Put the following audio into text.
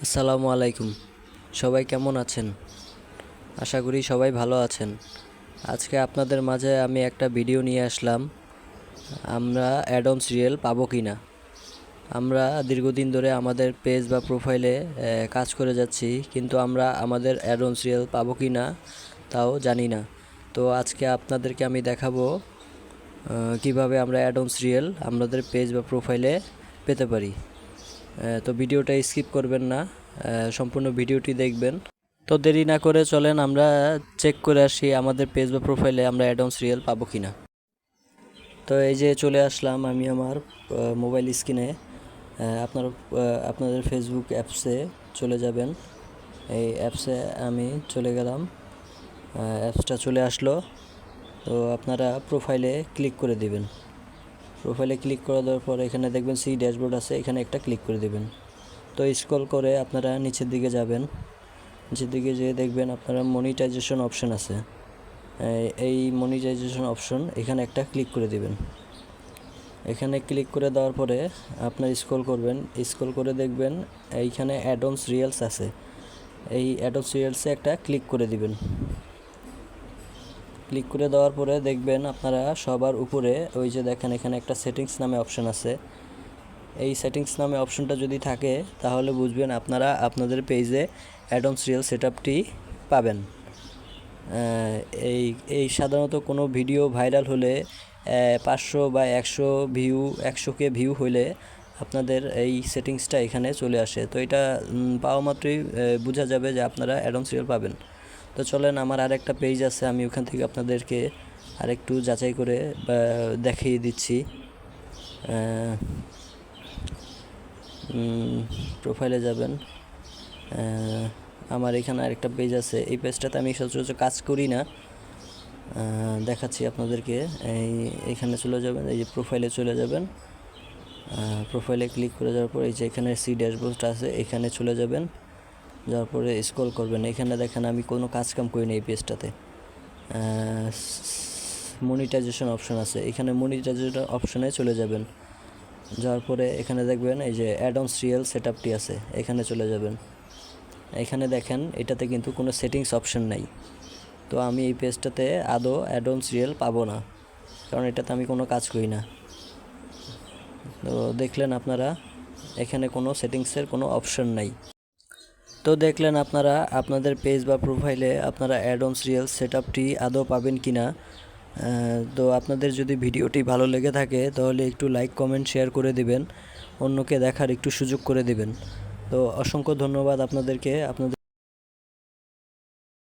আসসালামু আলাইকুম। সবাই কেমন আছেন? আশা করি সবাই ভালো আছেন। আজকে আপনাদের মাঝে আমি একটা ভিডিও নিয়ে আসলাম, আমরা অ্যাড অন সিরিয়াল পাবো কি না। আমরা দীর্ঘদিন ধরে আমাদের পেজ বা প্রোফাইলে কাজ করে যাচ্ছি, কিন্তু আমরা আমাদের অ্যাড অন সিরিয়াল পাবো কি না তাও জানি না। তো আজকে আপনাদেরকে আমি দেখাবো কিভাবে আমরা অ্যাড অন সিরিয়াল আমাদের পেজ বা প্রোফাইলে পেতে পারি। তো ভিডিওটা স্কিপ করবেন না, সম্পূর্ণ ভিডিওটি দেখবেন। তো দেরি না করে চলেন আমরা চেক করে আসি আমাদের পেজ বা প্রোফাইলে আমরা অ্যাড অন সিরিয়াল পাবো কি না। তো এই যে চলে আসলাম আমি আমার মোবাইল স্ক্রিনে। আপনাদের ফেসবুক অ্যাপসে চলে যাবেন। এই অ্যাপসে আমি চলে গেলাম, অ্যাপসটা চলে আসলো। তো আপনারা প্রোফাইলে ক্লিক করে দিবেন। প্রোফাইলে ক্লিক করে দেওয়ার পর এখানে দেখবেন সি ড্যাশবোর্ড আছে, এখানে একটা ক্লিক করে দেবেন। তো স্ক্রল করে আপনারা নিচের দিকে যাবেন। নিচের দিকে যেয়ে দেখবেন আপনারা মনিটাইজেশন অপশন আছে। এই মনিটাইজেশন অপশন এখানে একটা ক্লিক করে দিবেন। এখানে ক্লিক করে দেওয়ার পরে আপনার স্ক্রল করবেন, স্ক্রল করে দেখবেন এইখানে অ্যাড অনস রিলস আছে। এই অ্যাড অনস রিলসে একটা ক্লিক করে দিবেন। ক্লিক করে দেওয়ার পরে দেখবেন আপনারা সবার উপরে ওই যে দেখেন এখানে একটা সেটিংস নামে অপশন আছে। এই সেটিংস নামে অপশনটা যদি থাকে তাহলে বুঝবেন আপনারা আপনাদের পেজে অ্যাড অনস রিল সেটআপটি পাবেন। এই এই সাধারণত কোনো ভিডিও ভাইরাল হলে 500 বা 100K ভিউ হইলে আপনাদের এই সেটিংসটা এখানে চলে আসে। তো এটা পাওয়া মাত্রই বোঝা যাবে যে আপনারা অ্যাড অন সিরিয়াল পাবেন। তো চলেন আমার আরেকটা পেজ আছে, আমি ওখান থেকে আপনাদেরকে আরেকটু যাচাই করে দেখিয়ে দিচ্ছি। প্রোফাইলে যাবেন, আমার এখানে আরেকটা পেজ আছে। এই পেজটাতে আমি সচরাচর কাজ করি না, দেখাচ্ছি আপনাদেরকে। এইখানে চলে যাবেন, এই যে প্রোফাইলে চলে যাবেন। প্রোফাইলে ক্লিক করে যাওয়ার পর এই যে এখানে সি ড্যাশবোর্ডটা আছে, এখানে চলে যাবেন। যাওয়ার পরে স্ক্রল করবেন, এখানে দেখেন আমি কোনো কাজ কাম করিনি এই পেজটাতে। মনিটাইজেশন অপশন আছে, এখানে মনিটাইজেশন অপশনে চলে যাবেন। যাওয়ার পরে এখানে দেখবেন এই যে অ্যাড অন সিরিয়াল সেটআপটি আছে, এখানে চলে যাবেন। এখানে দেখেন এটাতে কিন্তু কোনো সেটিংস অপশন নাই। তো আমি এই পেজটাতে আদৌ অ্যাড অন সিরিয়াল পাবো না, কারণ এটাতে আমি কোনো কাজ করি না। তো দেখলেন আপনারা এখানে কোনো সেটিংসের কোনো অপশন নাই। তো দেখলেন আপনারা আপনাদের পেজ বা প্রোফাইলে আপনারা অ্যাড অন সিরিয়াল সেটআপটি আদৌ পাবেন কি না। তো আপনাদের যদি ভিডিওটি ভালো লেগে থাকে তাহলে একটু লাইক কমেন্ট শেয়ার করে দিবেন, অন্যকে দেখার একটু সুযোগ করে দিবেন। তো অসংখ্য ধন্যবাদ আপনাদেরকে। আপনাদের